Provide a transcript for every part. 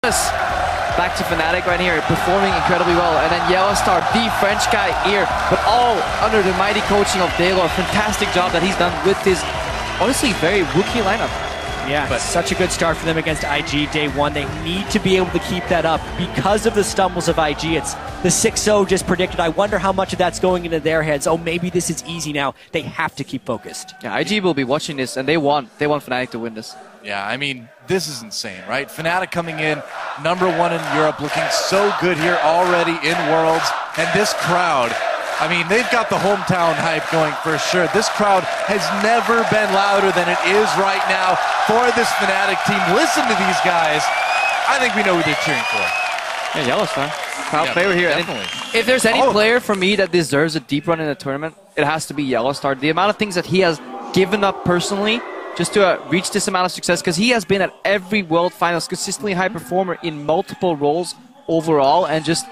Grimace back to Fnatic right here, performing incredibly well. And then Yellowstar, the French guy here, but all under the mighty coaching of Daylor. Fantastic job that he's done with his, honestly, very rookie lineup. Yeah, but such a good start for them against IG day one. They need to be able to keep that up because of the stumbles of IG. It's the 6-0 just predicted. I wonder how much of that's going into their heads. Oh, maybe this is easy now. They have to keep focused. Yeah, IG will be watching this, and they want Fnatic to win this. Yeah, I mean, this is insane, right? Fnatic coming in, #1 in Europe, looking so good here already in Worlds. And this crowd, I mean, they've got the hometown hype going for sure. This crowd has never been louder than it is right now for this Fnatic team. Listen to these guys. I think we know who they're cheering for. Yeah, Yellowstar. Proud player here. Definitely. If there's any player for me that deserves a deep run in the tournament, it has to be Yellowstar. The amount of things that he has given up personally just to reach this amount of success, because he has been at every World Finals, consistently high performer in multiple roles overall, and just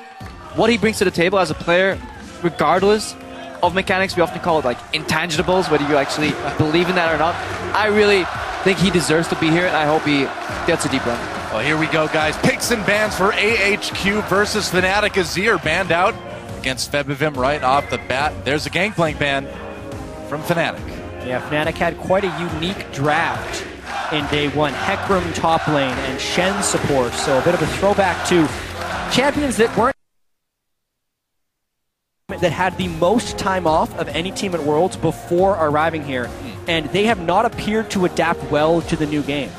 what he brings to the table as a player, regardless of mechanics. We often call it like intangibles, whether you actually believe in that or not. I really think he deserves to be here, and I hope he gets a deep run. Well, here we go, guys. Picks and bans for AHQ versus Fnatic. Azir banned out against Febivim right off the bat. There's a Gangplank ban from Fnatic. Yeah, Fnatic had quite a unique draft in day one. Hecarim top lane and Shen support, so a bit of a throwback to champions that had the most time off of any team at Worlds before arriving here, and they have not appeared to adapt well to the new game.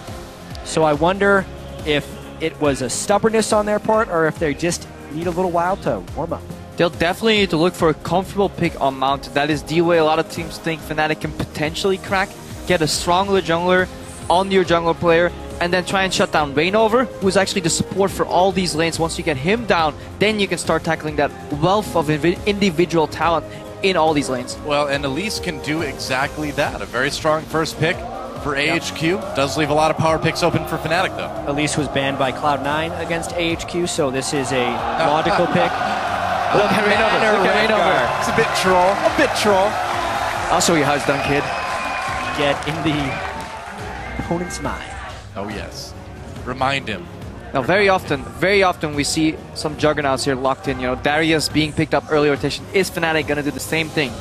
So I wonder if it was a stubbornness on their part, or if they just need a little while to warm up. They'll definitely need to look for a comfortable pick on Mount. That is the way a lot of teams think Fnatic can potentially crack. Get a stronger jungler on your jungler player, and then try and shut down Reignover, who's actually the support for all these lanes. Once you get him down, then you can start tackling that wealth of individual talent in all these lanes. Well, and Elise can do exactly that. A very strong first pick for AHQ. Does leave a lot of power picks open for Fnatic, though. Elise was banned by Cloud9 against AHQ, so this is a logical pick. Look at Reignover. Look at Reignover. It's a bit troll. A bit troll. I'll show you how it's done, kid. Get in the opponent's mind. Oh, yes. Remind him. Now, very often we see some juggernauts here locked in. You know, Darius being picked up early rotation. Is Fnatic going to do the same thing?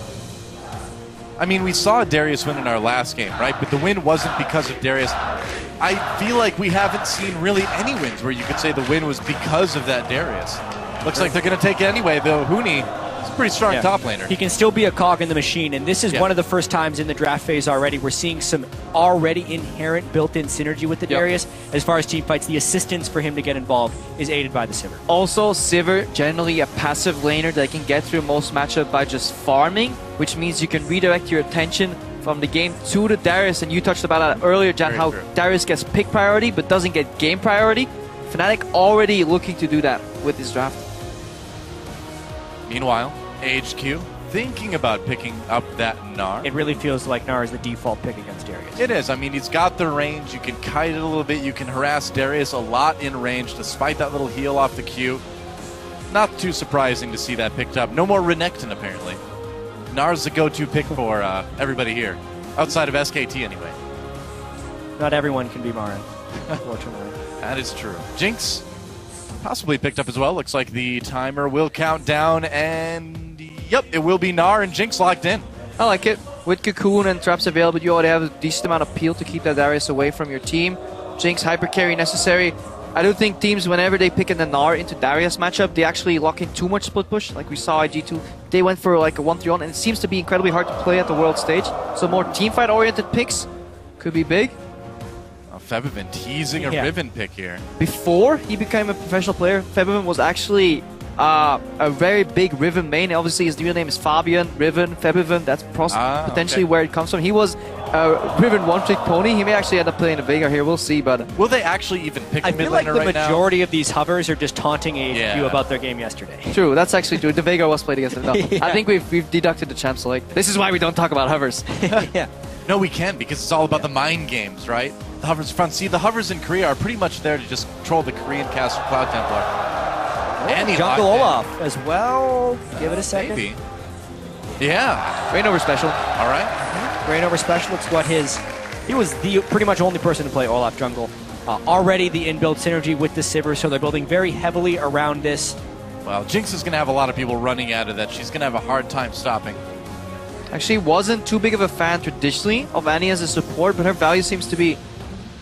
I mean, we saw Darius win in our last game, right? But the win wasn't because of Darius. I feel like we haven't seen really any wins where you could say the win was because of that Darius. Looks like they're going to take it anyway, though. Huni is a pretty strong top laner. He can still be a cog in the machine, and this is one of the first times in the draft phase already we're seeing some already inherent built-in synergy with the Darius. As far as team fights, the assistance for him to get involved is aided by the Sivir. Also, Sivir, generally a passive laner that can get through most matchup by just farming, which means you can redirect your attention from the game to the Darius, and you touched about that earlier, Jan, how Darius gets pick priority but doesn't get game priority. Fnatic already looking to do that with this draft. Meanwhile, AHQ thinking about picking up that Gnar. It really feels like Gnar is the default pick against Darius. It is. I mean, he's got the range. You can kite it a little bit. You can harass Darius a lot in range, despite that little heal off the Q. Not too surprising to see that picked up. No more Renekton, apparently. Gnar's the go-to pick for everybody here. Outside of SKT, anyway. Not everyone can be Marin, unfortunately. That is true. Jinx possibly picked up as well. Looks like the timer will count down, and yep, it will be Gnar and Jinx locked in. I like it. With Cocoon and traps available, you already have a decent amount of peel to keep that Darius away from your team. Jinx, hyper carry necessary. I do think teams, whenever they pick in the Gnar into Darius matchup, they actually lock in too much split push, like we saw IG2. They went for like a 1-3-1, and it seems to be incredibly hard to play at the world stage. So more teamfight oriented picks could be big. Febivim teasing a Riven pick here. Before he became a professional player, Febivim was actually a very big Riven main. Obviously, his real name is Fabian, Riven, Febivim. That's potentially where it comes from. He was a Riven one-trick pony. He may actually end up playing a Veigar here. We'll see, but... Will they actually even pick a mid laner right now? I feel like the majority of these hovers are just taunting AHQ about their game yesterday. True, that's actually true. The Veigar was played against them. No, I think we've deducted the champ select. This is why we don't talk about hovers. No, we can, because it's all about the mind games, right? The hovers front. See, the hovers in Korea are pretty much there to just troll the Korean caster Cloud Templar. And Jungle Olaf as well. Give it a second. Maybe. Yeah. Reignover special. All right. Reignover special. It's what he was the pretty much only person to play Olaf jungle already the inbuilt synergy with the Sivir, so they're building very heavily around this. Well, Jinx is going to have a lot of people running at her that she's going to have a hard time stopping. Actually, wasn't too big of a fan traditionally of Annie as a support, but her value seems to be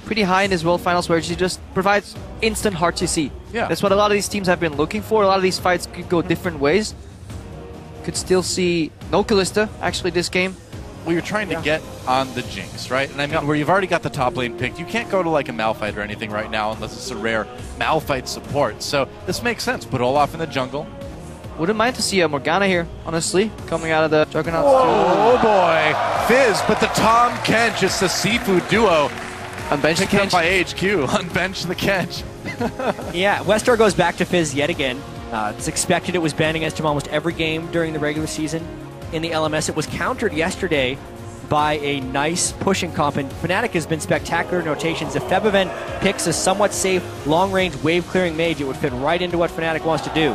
pretty high in this World Finals, where she just provides instant hard CC. Yeah. That's what a lot of these teams have been looking for. A lot of these fights could go different ways. Could still see no Kalista, actually, this game. Well, you're trying to get on the Jinx, right? And I mean, where you've already got the top lane picked, you can't go to like a Malphite or anything right now unless it's a rare Malphite support. So this makes sense. Put Olaf in the jungle. Wouldn't mind to see a Morgana here, honestly, coming out of the Juggernaut. Oh boy, Fizz, but the Tom Kench, it's the seafood duo. Unbench the Picked up Kench. by AHQ, unbench the Kench. Yeah, Westar goes back to Fizz yet again. It's expected. It was banned against him almost every game during the regular season in the LMS. It was countered yesterday by a nice pushing comp, and Fnatic has been spectacular in rotations. If Febiven picks a somewhat safe, long-range, wave-clearing mage, it would fit right into what Fnatic wants to do.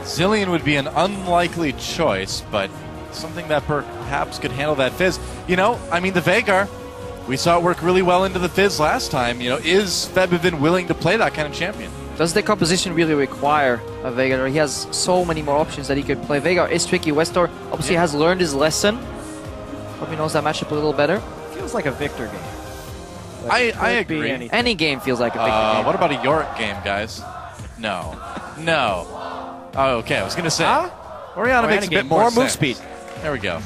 Zillion would be an unlikely choice, but something that perhaps could handle that Fizz. You know, I mean, the Veigar, we saw it work really well into the Fizz last time. You know, is Febiven willing to play that kind of champion? Does the composition really require a Veigar? He has so many more options that he could play. Veigar is tricky. Westar obviously has learned his lesson. Hope he knows that matchup a little better. Feels like a Victor game. I agree. Any game feels like a Victor game. What about a Yorick game, guys? No. No. Oh, okay. I was going to say. Orianna makes a bit more sense. Move speed. There we go.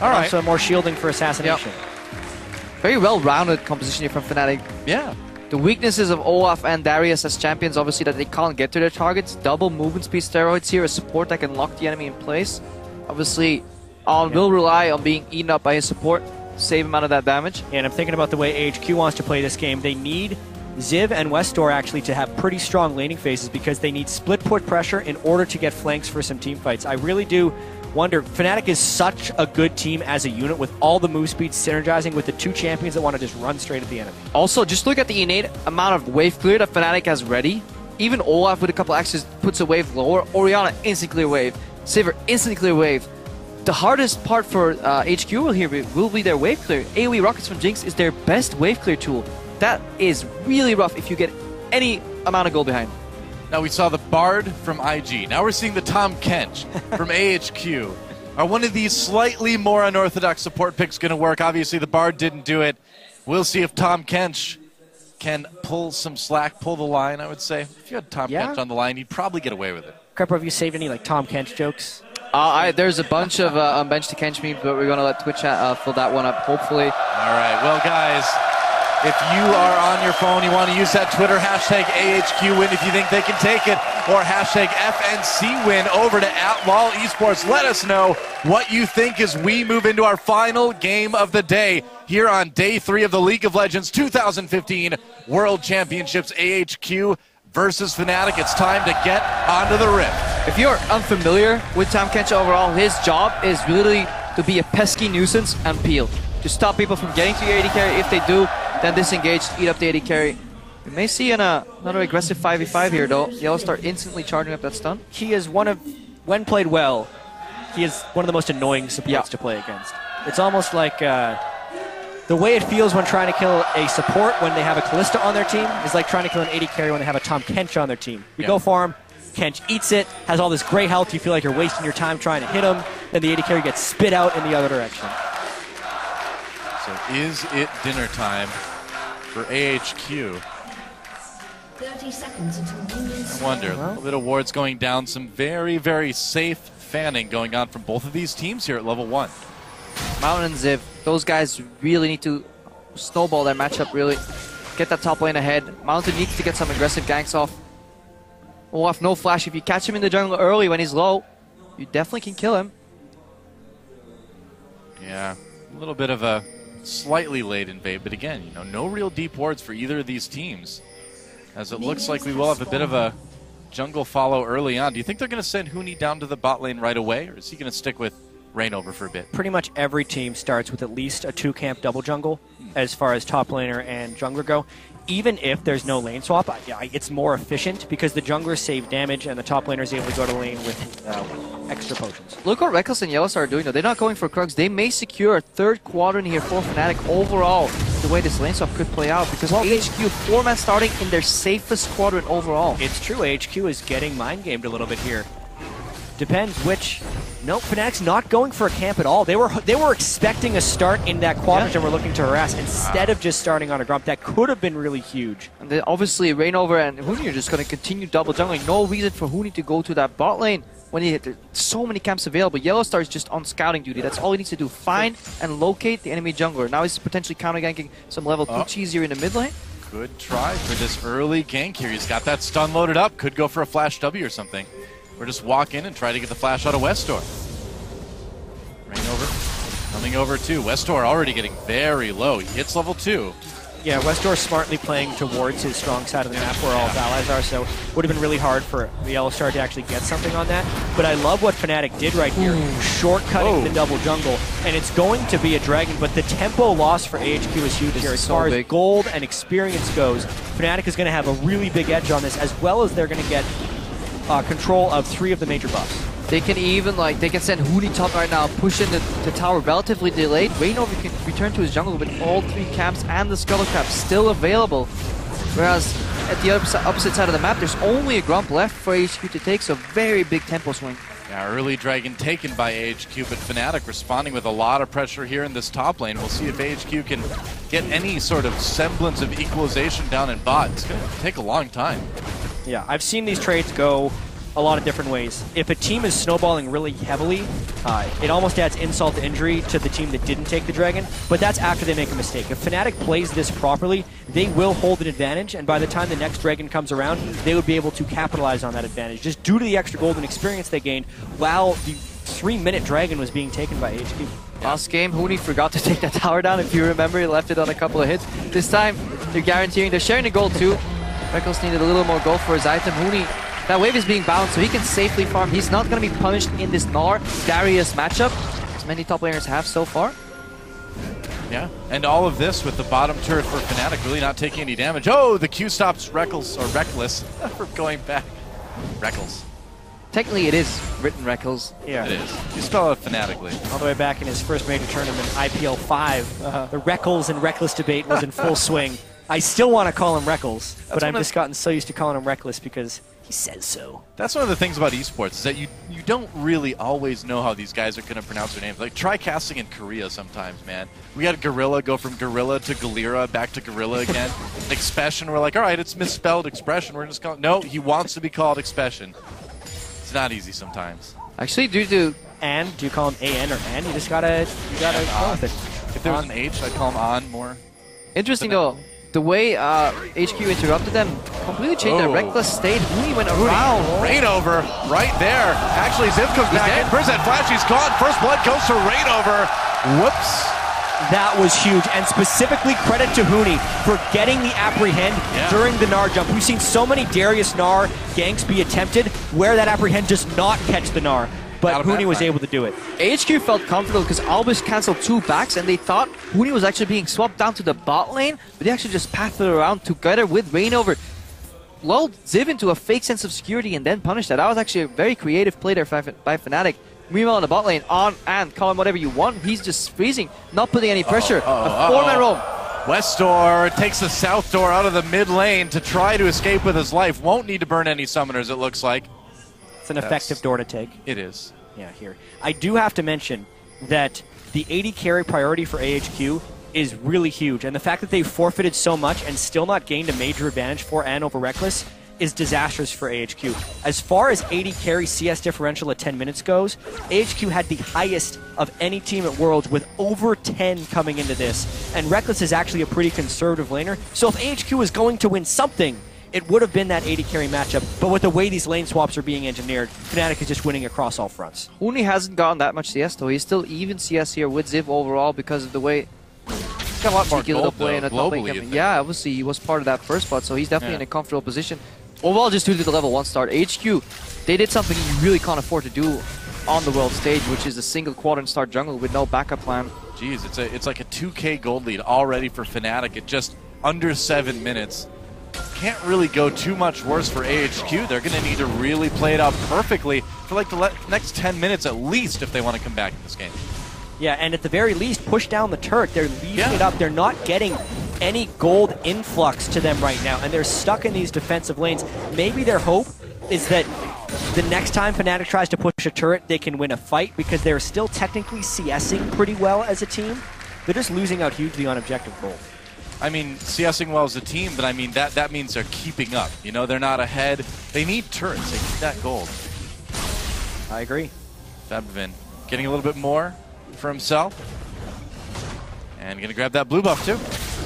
All right. Also more shielding for assassination. Yep. Very well-rounded composition here from Fnatic. Yeah. The weaknesses of Olaf and Darius as champions, obviously, that they can't get to their targets. Double movement speed steroids here, a support that can lock the enemy in place. Obviously, will rely on being eaten up by his support, save him out of that damage. And I'm thinking about the way AHQ wants to play this game. They need Ziv and Westor actually to have pretty strong laning phases because they need split put pressure in order to get flanks for some team fights. I really do wonder. Fnatic is such a good team as a unit with all the move speeds synergizing with the two champions that want to just run straight at the enemy. Also, just look at the innate amount of wave clear that Fnatic has ready. Even Olaf with a couple axes puts a wave lower. Orianna instant clear wave. Sivir instant clear wave. The hardest part for HQ will be their wave clear. AoE rockets from Jinx is their best wave clear tool. That is really rough if you get any amount of goal behind. Now we saw the Bard from IG. Now we're seeing the Tom Kench from AHQ. Are one of these slightly more unorthodox support picks going to work? Obviously, the Bard didn't do it. We'll see if Tom Kench can pull some slack, pull the line, I would say. If you had Tom Kench on the line, you'd probably get away with it. Crepo, have you saved any like Tom Kench jokes? There's a bunch of unbench to Kench memes, but we're going to let Twitch fill that one up, hopefully. All right. Well, guys, if you are on your phone, you want to use that Twitter hashtag AHQWin if you think they can take it, or hashtag FNCWin over to @LOL Esports. Let us know what you think as we move into our final game of the day here on day 3 of the League of Legends 2015 World Championships. AHQ versus Fnatic. It's time to get onto the Rift. If you're unfamiliar with Tom Kench overall, his job is really to be a pesky nuisance and peel. To stop people from getting to your AD carry. If they do, then disengage, eat up the AD carry. We may see another aggressive 5v5 here, though. Yellow start instantly charging up that stun. He is when played well, he is one of the most annoying supports to play against. It's almost like the way it feels when trying to kill a support when they have a Kalista on their team is like trying to kill an AD carry when they have a Tom Kench on their team. You go for him, Kench eats it, has all this great health, you feel like you're wasting your time trying to hit him, then the AD carry gets spit out in the other direction. So is it dinner time for AHQ? 30 seconds until minions. I wonder. A little bit of wards going down. Some very, very safe fanning going on from both of these teams here at level 1. Mountain and Ziv, those guys really need to snowball their matchup, really. Get that top lane ahead. Mountain needs to get some aggressive ganks off. Olaf, no flash. If you catch him in the jungle early when he's low, you definitely can kill him. Yeah, a little bit of a slightly late invade, but again, no real deep wards for either of these teams. As it looks like we will have a bit of a jungle follow early on. Do you think they're going to send Huni down to the bot lane right away, or is he going to stick with Reignover for a bit? Pretty much every team starts with at least a 2-camp double jungle as far as top laner and jungler go. Even if there's no lane swap, it's more efficient because the junglers save damage and the top laner is able to go to lane with extra potions. Look what Reckless and Yellowstar are doing, though. They're not going for Krugs. They may secure a 3rd quadrant here for Fnatic overall. the way this lane swap could play out, because AHQ 4-man starting in their safest quadrant overall. It's true, AHQ is getting mind gamed a little bit here. Depends which. No, Fnatic's not going for a camp at all. They were expecting a start in that quadrant and were looking to harass instead of just starting on a grump. That could have been really huge. And then obviously Rainover and Huni are just going to continue double jungling. No reason for Huni to go to that bot lane when there's so many camps available. Yellowstar is just on scouting duty. That's all he needs to do. Find and locate the enemy jungler. Now he's potentially counter-ganking some level 2 cheese here in the mid lane. Good try for this early gank here. He's got that stun loaded up. Could go for a flash W or something. Or just walk in and try to get the flash out of Westor. Rainover coming over too. Westor already getting very low. He hits level 2. Yeah, Westor smartly playing towards his strong side of the map where all his allies are, so would have been really hard for Yellowstar to actually get something on that. But I love what Fnatic did right here, shortcutting the double jungle. And it's going to be a dragon, but the tempo loss for AHQ is huge here. As far as gold and experience goes, Fnatic is going to have a really big edge on this, as well as they're going to get control of 3 of the major buffs. They can even, they can send Huni top right now, push in the tower relatively delayed. Rainover can return to his jungle with all 3 camps and the Scuttle Crab still available. Whereas at the opposite side of the map, there's only a grump left for AHQ to take, so very big tempo swing. Yeah, early dragon taken by AHQ, but Fnatic responding with a lot of pressure here in this top lane. We'll see if AHQ can get any sort of semblance of equalization down in bot. It's going to take a long time. Yeah, I've seen these trades go a lot of different ways. If a team is snowballing really heavily, it almost adds insult to injury to the team that didn't take the dragon, but that's after they make a mistake. If Fnatic plays this properly, they will hold an advantage, and by the time the next dragon comes around, they would be able to capitalize on that advantage, just due to the extra golden experience they gained while the 3-minute dragon was being taken by HQ. Last game, Huni forgot to take that tower down. If you remember, he left it on a couple of hits. This time, they're guaranteeing, they're sharing the gold too. Reckless needed a little more gold for his item. Huni, that wave is being balanced, so he can safely farm. He's not going to be punished in this Gnar Darius matchup, as many top laners have so far. Yeah, and all of this with the bottom turret for Fnatic really not taking any damage. Oh, the Q stops Reckless from going back. Reckles. Technically, it is written Reckles. Yeah, it is. You spell it phonetically. All the way back in his first major tournament, IPL 5, the Reckles and Reckless debate was in full swing. I still want to call him Reckles, but I've just gotten so used to calling him Reckless because he says so. That's one of the things about esports, is that you don't really always know how these guys are going to pronounce their names. Like, try casting in Korea sometimes, man. We had Gorilla go from Gorilla to Galera, back to Gorilla again. Expression, we're like, all right, it's misspelled Expression. We're just calling. No, he wants to be called Expression. It's not easy sometimes. Actually, do you call him A-N or N? You gotta go with it. If there was an H, I'd call him On more. Interesting though. The way HQ interrupted them completely changed their Reckless state. Huni went around. Rainover right there. Actually, Ziv comes back in. Where's that flash? He's gone. First blood goes to Rainover. Whoops. That was huge, and specifically credit to Huni for getting the apprehend during the Gnar jump. We've seen so many Darius Gnar ganks be attempted where that apprehend does not catch the Gnar. But Huni was able to do it. AHQ felt comfortable because Albus canceled 2 backs, and they thought Huni was actually being swapped down to the bot lane, but they actually just pathed it around together with Rainover. Lulled Ziv into a fake sense of security and then punished that. That was actually a very creative play there by Fnatic. Meanwhile, in the bot lane, on and call him whatever you want, he's just freezing, not putting any pressure. A 4-man roam. Westor takes the south door out of the mid lane to try to escape with his life. Won't need to burn any summoners, it looks like. It's an effective door to take. It is. Yeah, here. I do have to mention that the 80 carry priority for AHQ is really huge, and the fact that they've forfeited so much and still not gained a major advantage for and over Reckless is disastrous for AHQ. As far as 80 carry CS differential at 10 minutes goes, AHQ had the highest of any team at Worlds with over 10 coming into this, and Reckless is actually a pretty conservative laner, so if AHQ is going to win something, it would have been that 80 carry matchup, but with the way these lane swaps are being engineered, Fnatic is just winning across all fronts. Huni hasn't gotten that much CS though. He's still even CS here with Ziv overall because of the way he's got a lot more gold play in a top lane. Yeah, obviously he was part of that first spot, so he's definitely in a comfortable position. Overall, just due to the level 1 start, HQ, they did something you really can't afford to do on the world stage, which is a single quadrant start jungle with no backup plan. Jeez, it's like a 2K gold lead already for Fnatic at just under 7 minutes. Can't really go too much worse for AHQ. They're going to need to really play it out perfectly for like the next 10 minutes at least if they want to come back in this game. Yeah, and at the very least, push down the turret. They're leaving it up. They're not getting any gold influx to them right now, and they're stuck in these defensive lanes. Maybe their hope is that the next time Fnatic tries to push a turret, they can win a fight because they're still technically CSing pretty well as a team. They're just losing out hugely on objective gold. I mean, CSing well as a team, but I mean, that means they're keeping up. You know, they're not ahead. They need turrets. They need that gold. I agree. Febiven getting a little bit more for himself. And going to grab that blue buff, too.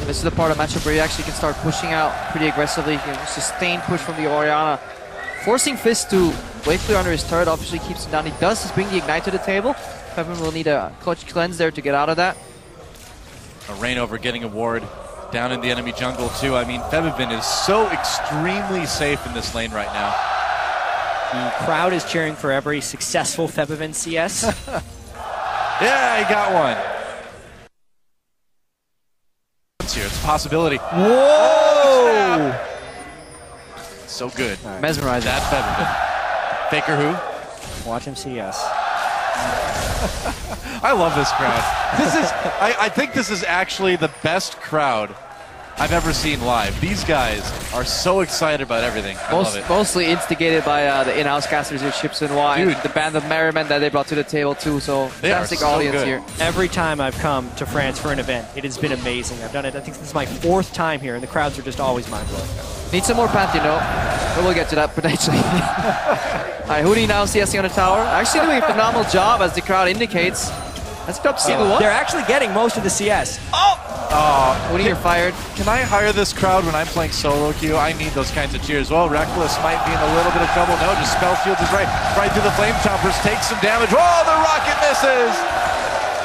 This is the part of the matchup where you actually can start pushing out pretty aggressively. You can sustain push from the Orianna. Forcing Fist to wave clear under his turret obviously keeps him down. He does just bring the Ignite to the table. Febiven will need a clutch cleanse there to get out of that. A Rainover getting a ward down in the enemy jungle, too. I mean, Febiven is so extremely safe in this lane right now. The crowd is cheering for every successful Febiven CS. Yeah, he got one. Here, it's a possibility. Whoa! So good. Right. Mesmerizing. That Febiven. Faker who? Watch him CS. I love this crowd. This is, I think this is actually the best crowd I've ever seen live. These guys are so excited about everything. I love it. Mostly instigated by the in-house casters here, Chips and Y, and the band of merriment that they brought to the table too. So fantastic audience here. Every time I've come to France for an event, it has been amazing. I've done it. I think this is my 4th time here, and the crowds are just always mind-blowing. Need some more Pantheon, but we'll get to that potentially. Alright, Huni now CSing on the tower. Actually doing a phenomenal job as the crowd indicates. Let's go up to see the one. They're actually getting most of the CS. Huni, you're fired. Can I hire this crowd when I'm playing solo queue? I need those kinds of cheers. Well, Reckless might be in a little bit of trouble. No, just spell shields is right through the Flame Choppers, takes some damage. Oh, the rocket misses!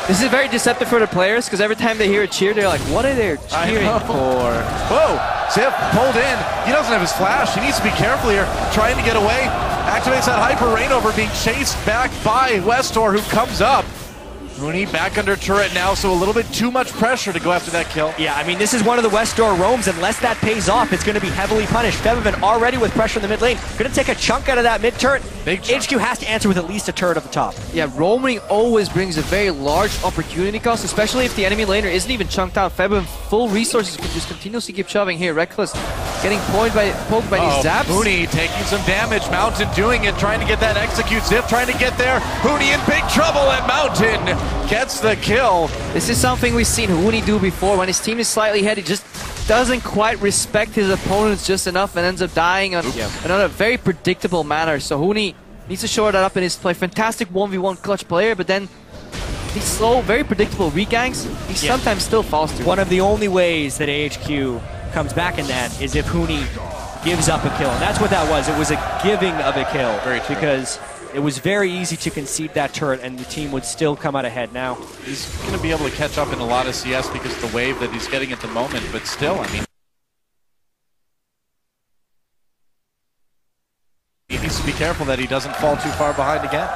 This is very deceptive for the players because every time they hear a cheer, they're like, what are they cheering for? Whoa, Ziv pulled in. He doesn't have his flash. He needs to be careful here, trying to get away. Activates that Hyper Rainover, being chased back by Westor, who comes up. Huni back under turret now, so a little bit too much pressure to go after that kill. Yeah, I mean, this is one of the West Door roams. Unless that pays off, it's going to be heavily punished. Febiven already with pressure in the mid lane. Going to take a chunk out of that mid turret. AHQ has to answer with at least a turret at the top. Yeah, roaming always brings a very large opportunity cost, especially if the enemy laner isn't even chunked out. Febiven, full resources, can just continuously keep shoving here. Reckless getting poked by these zaps. Huni taking some damage. Mountain doing it, trying to get that execute. Ziv trying to get there. Huni in big trouble, and Mountain gets the kill. This is something we've seen Huni do before. When his team is slightly ahead, he just doesn't quite respect his opponents just enough and ends up dying on another very predictable manner. So Huni needs to shore that up in his play. Fantastic 1v1 clutch player, but then these slow, very predictable reganks, he sometimes still falls to. One of the only ways that AHQ comes back in that is if Huni gives up a kill. And that's what that was. It was a giving of a kill. Very true. Because it was very easy to concede that turret and the team would still come out ahead. Now He's going to be able to catch up in a lot of CS because of the wave that he's getting at the moment, but still, I mean, he needs to be careful that he doesn't fall too far behind again.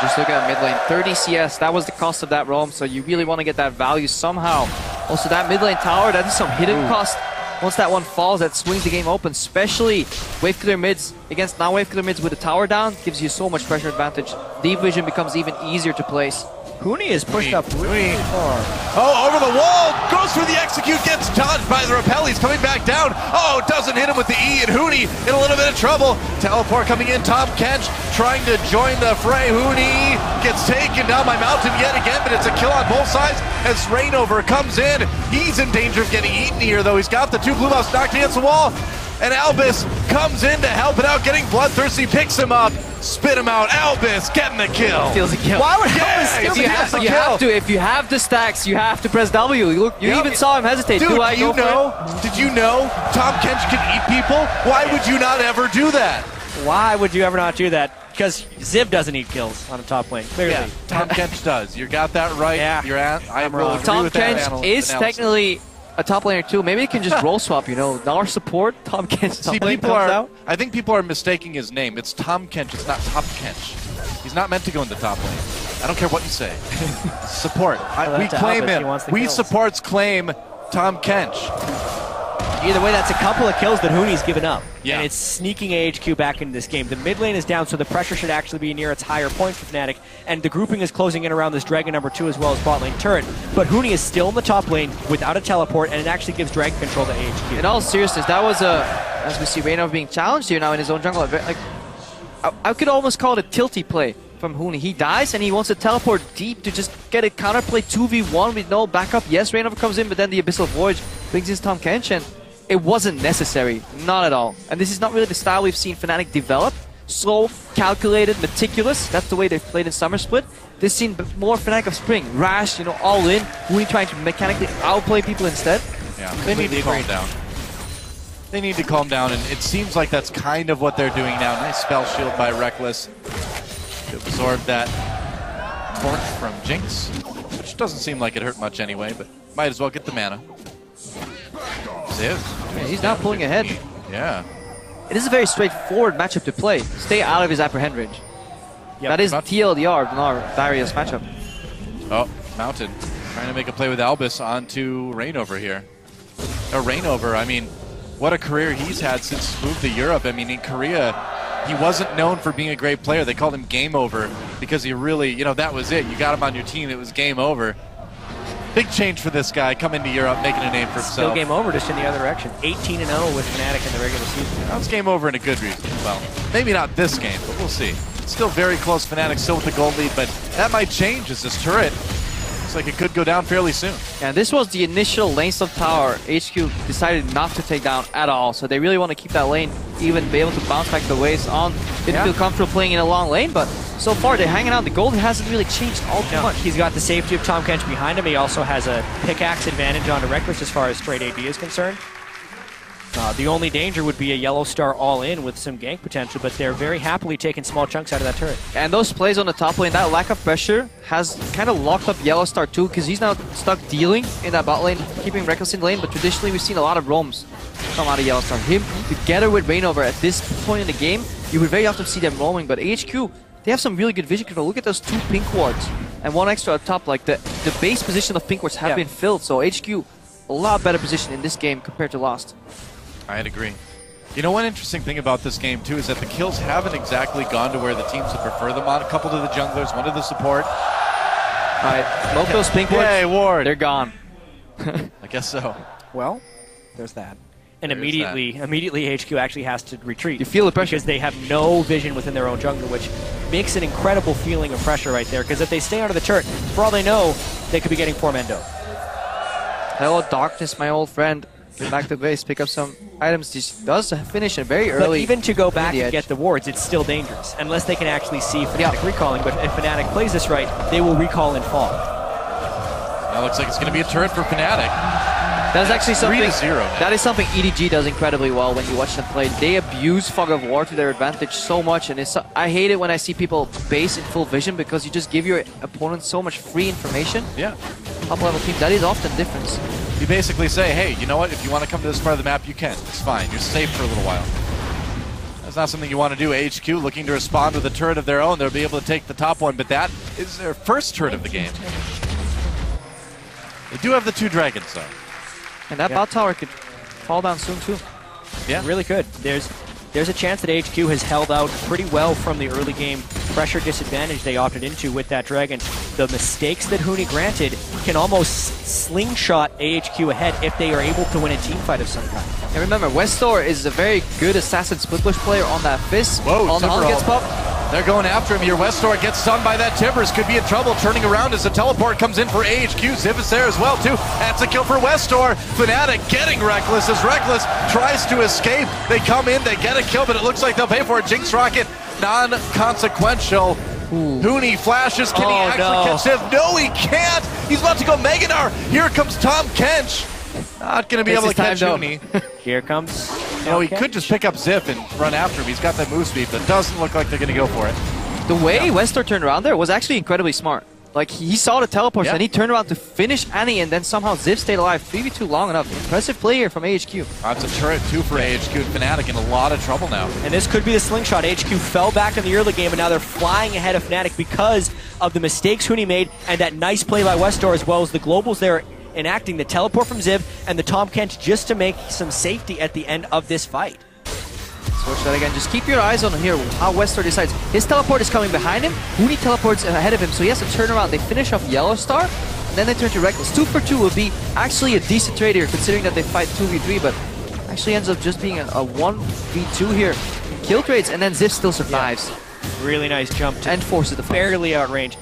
Just look at mid lane, 30 CS, that was the cost of that roam, so you really want to get that value somehow. Also that mid lane tower, that is some hidden cost. Once that one falls, that swings the game open, especially wave clear mids against non-wave clear mids with the tower down, gives you so much pressure advantage. Deep vision becomes even easier to place. Huni is pushed up really far. Oh, over the wall, goes for the execute, gets dodged by the rappel, he's coming back down. Oh, doesn't hit him with the E, and Huni in a little bit of trouble. Teleport coming in, Tom Kench trying to join the fray. Huni gets taken down by Mountain yet again, but it's a kill on both sides as Rainover comes in. He's in danger of getting eaten here, though. He's got the 2 blue buffs knocked against the wall. And Albus comes in to help it out, getting bloodthirsty, picks him up, spit him out. Albus getting the kill. Steals a kill. Why would Albus steal the kill? You have to. If you have the stacks, you have to press W. You even saw him hesitate. Dude, did you know Tom Kench can eat people? Why would you not ever do that? Why would you ever not do that? Because Ziv doesn't eat kills on a top lane, clearly. Yeah, Tom Kench does. You got that right. Yeah. I will agree Tom with that Kench is technically a top laner too. Maybe it can just role swap, you know. Our support, Tom Kench. See, I think people are mistaking his name. It's Tom Kench. It's not Top Kench. He's not meant to go in the top lane. I don't care what you say. Support. We claim him. We supports claim Tom Kench. Either way, that's a couple of kills that Hooney's given up. Yeah. And it's sneaking AHQ back into this game. The mid lane is down, so the pressure should actually be near its higher point for Fnatic. And the grouping is closing in around this Dragon number 2 as well as bot lane turret. But Hooney is still in the top lane without a teleport, and it actually gives Dragon control to AHQ. In all seriousness, that was as we see Reynov being challenged here now in his own jungle. Like, I could almost call it a tilty play from Hooney. He dies and he wants to teleport deep to just get a counterplay 2v1 with no backup. Yes, Reynov comes in, but then the Abyssal Voyage brings in Tahm Kench, and it wasn't necessary. Not at all. And this is not really the style we've seen Fnatic develop. Slow, calculated, meticulous. That's the way they've played in Summer Split. This scene more Fnatic of Spring. Rash, all in. Hooney trying to mechanically outplay people instead. Yeah, they need to calm down. They need to calm down, and it seems like that's kind of what they're doing now. Nice spell shield by Reckless to absorb that torque from Jinx, which doesn't seem like it hurt much anyway, but might as well get the mana. Ziv. Yeah, he's now pulling ahead. Yeah. It is a very straightforward matchup to play. Stay out of his apprehend range. Yep. That is TLDR in our Darius matchup. Oh, Mountain trying to make a play with Albus onto Reignover here. Reignover, I mean, what a career he's had since he moved to Europe. I mean, in Korea, he wasn't known for being a great player. They called him Game Over because he really, that was it. You got him on your team, it was game over. Big change for this guy, coming to Europe, making a name for himself. Still game over, just in the other direction. 18-0 with Fnatic in the regular season. That was game over in a good reason. Well, maybe not this game, but we'll see. It's still very close. Fnatic still with the gold lead, but that might change as this turret looks like it could go down fairly soon. And this was the initial lane stuff tower HQ decided not to take down at all. So they really want to keep that lane, even be able to bounce back the waves on. Didn't feel comfortable playing in a long lane, but so far they're hanging out. The gold hasn't really changed all too much. He's got the safety of Tahm Kench behind him. He also has a pickaxe advantage on the Reckless as far as straight AD is concerned. The only danger would be a Yellow Star all-in with some gank potential, but they're very happily taking small chunks out of that turret. And those plays on the top lane, that lack of pressure has kind of locked up Yellow Star too, because he's now stuck dealing in that bot lane, keeping Reckless in lane, but traditionally we've seen a lot of roams come out of Yellow Star. Him together with Reignover at this point in the game, you would very often see them roaming, but AHQ, they have some really good vision control. Look at those 2 pink wards and 1 extra up top. Like the base position of pink wards have been filled, so HQ, a lot better position in this game compared to last. I'd agree. One interesting thing about this game, too, is that the kills haven't exactly gone to where the teams would prefer them on. A couple to the junglers, one to the support. All right, both those pink wards, Yay, ward. they're gone. I guess so. Well, there's that. And immediately HQ actually has to retreat. You feel the pressure. Because they have no vision within their own jungle, which makes an incredible feeling of pressure right there. Because if they stay under the turret, for all they know, they could be getting 4 Mendo. Hello, Darkness, my old friend. Get back to base, pick up some items. This does finish it very early. But even to go back and get the wards, it's still dangerous. Unless they can actually see Fnatic recalling. But if Fnatic plays this right, they will recall and fall. That looks like it's going to be a turret for Fnatic. That's actually something. 3-0 now. That is something EDG does incredibly well when you watch them play. They abuse Fog of War to their advantage so much, and I hate it when I see people base in full vision because you just give your opponent so much free information. Yeah. Top level teams, that is often the difference. You basically say, hey, you know what? If you want to come to this part of the map, you can. It's fine. You're safe for a little while. That's not something you want to do. AHQ looking to respond with a turret of their own. They'll be able to take the top one, but that is their first turret of the game. They do have the 2 dragons, though. And that bot tower could fall down soon, too. Yeah, really could. There's a chance that AHQ has held out pretty well from the early game pressure disadvantage they opted into with that dragon. The mistakes that Hooney granted can almost slingshot AHQ ahead if they are able to win a team fight of some kind. And remember, Westor is a very good assassin split push player on that Fizz. Whoa, on the Hunt gets popped. They're going after him here. Westor gets stunned by that Timbers. Could be in trouble. Turning around as the teleport comes in for AHQ. Ziv is there as well, too. That's a kill for Westor. Fnatic getting Reckless as Reckless tries to escape. They come in, they get a kill, but it looks like they'll pay for it. Jinx Rocket, non-consequential. Hooney flashes. Can he actually catch Ziv? No, he can't. He's about to go Meganar. Here comes Tahm Kench. Not going to be able to catch Hooney. Here comes... he could just pick up Ziv and run after him. He's got that move speed, but doesn't look like they're going to go for it. The way Westor turned around there was actually incredibly smart. Like, he saw the teleport and he turned around to finish Annie, and then somehow Ziv stayed alive 3v2 long enough. Impressive play here from AHQ. That's a turret, too, for AHQ and Fnatic in a lot of trouble now. And this could be the slingshot. AHQ fell back in the early game, and now they're flying ahead of Fnatic because of the mistakes Hooney made and that nice play by Westor, as well as the globals there enacting the teleport from Ziv and the Tahm Kench just to make some safety at the end of this fight. Watch that again. Just keep your eyes on here how Westar decides. His teleport is coming behind him. Huni teleports ahead of him, so he has to turn around. They finish off Yellow Star, and then they turn to Reckless. 2 for 2 would be actually a decent trade here, considering that they fight 2v3, but actually ends up just being a 1v2 here. Kill trades, and then Ziv still survives. Yeah. Really nice jump to and forces the flash. barely outrange.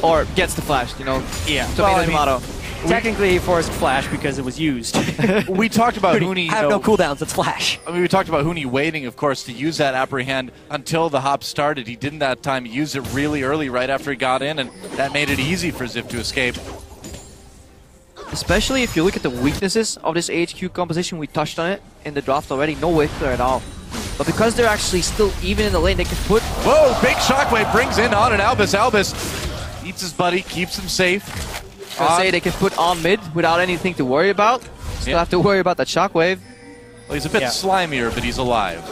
Or gets the flash, you know. Yeah. Tomato. Technically, he forced flash because it was used. We talked about Huni. Have no cooldowns, it's flash. I mean, we talked about Huni waiting, of course, to use that apprehend until the hop started. He didn't that time. He used it really early right after he got in, and that made it easy for Ziv to escape. Especially if you look at the weaknesses of this AHQ composition, we touched on it in the draft already. No wave clear at all. But because they're actually still even in the lane, they can put... Whoa, big shockwave brings in on and Albus. Albus eats his buddy, keeps him safe. Say they can put on mid without anything to worry about. Still have to worry about that shockwave. Well, he's a bit slimier, but he's alive.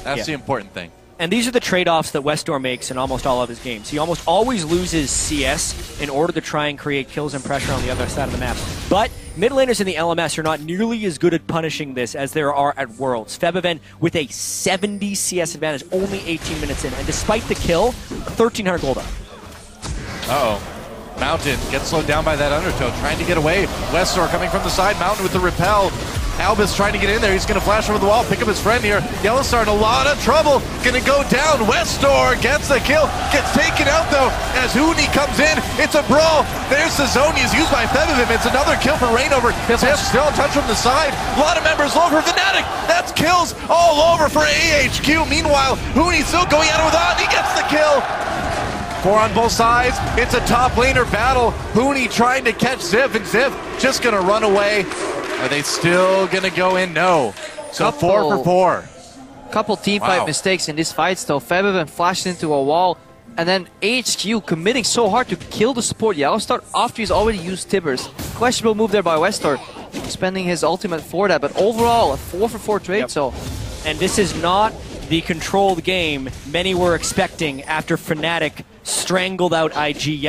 That's the important thing. And these are the trade-offs that Westar makes in almost all of his games. He almost always loses CS in order to try and create kills and pressure on the other side of the map. But mid laners in the LMS are not nearly as good at punishing this as there are at Worlds. Febiven with a 70 CS advantage, only 18 minutes in. And despite the kill, 1,300 gold up. Uh-oh. Mountain gets slowed down by that undertow, trying to get away. Westar coming from the side, Mountain with the repel. Albus trying to get in there, he's going to flash over the wall, pick up his friend here. Yellowstar in a lot of trouble, going to go down. Westar gets the kill, gets taken out though, as Huni comes in. It's a brawl. There's the zone, he's used by Febiven. It's another kill for Rainover. Ziv still in touch from the side. A lot of members low for Fnatic. That's kills all over for AHQ. Meanwhile, Huni still going at it with On, he gets the kill. 4 on both sides. It's a top laner battle. Huni trying to catch Ziv, and Ziv just going to run away. Are they still going to go in? No. So 4 for 4. Couple team fight mistakes in this fight though. Febiven flashed into a wall, and then AHQ committing so hard to kill the support Yellowstar after he's already used Tibbers. Questionable move there by Westar, spending his ultimate for that, but overall a 4 for 4 trade. So, and this is not the controlled game many were expecting after Fnatic strangled out IG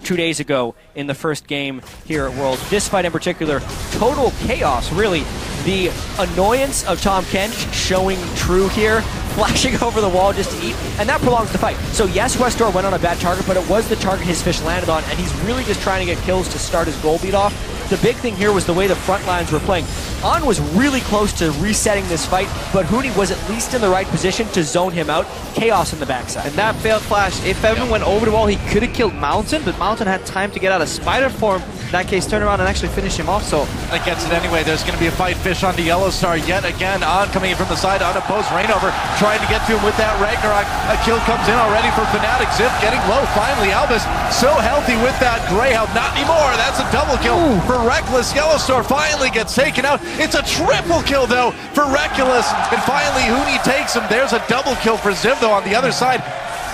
2 days ago in the first game here at Worlds. This fight in particular, total chaos, really. The annoyance of Tahm Kench showing true here, flashing over the wall just to eat, and that prolongs the fight. So yes, Westar went on a bad target, but it was the target his fish landed on, and he's really just trying to get kills to start his goal beat off. The big thing here was the way the front lines were playing. On was really close to resetting this fight, but Huni was at least in the right position to zone him out. Chaos in the backside. And that failed flash. If Febiven went over the wall, he could have killed Mountain, but Mountain had time to get out of spider form. In that case, turn around and actually finish him off. So that gets it anyway. There's going to be a fight. Fish on the Yellowstar yet again. On coming in from the side, unopposed. Rainover trying to get to him with that Ragnarok. A kill comes in already for Fnatic. Ziv getting low. Finally, Albus so healthy with that Greyhound. Not anymore. That's a double kill for Reckless. Yellowstar finally gets taken out. It's a triple kill though for Reckless. And finally, Huni takes him. There's a double kill for Ziv though on the other side.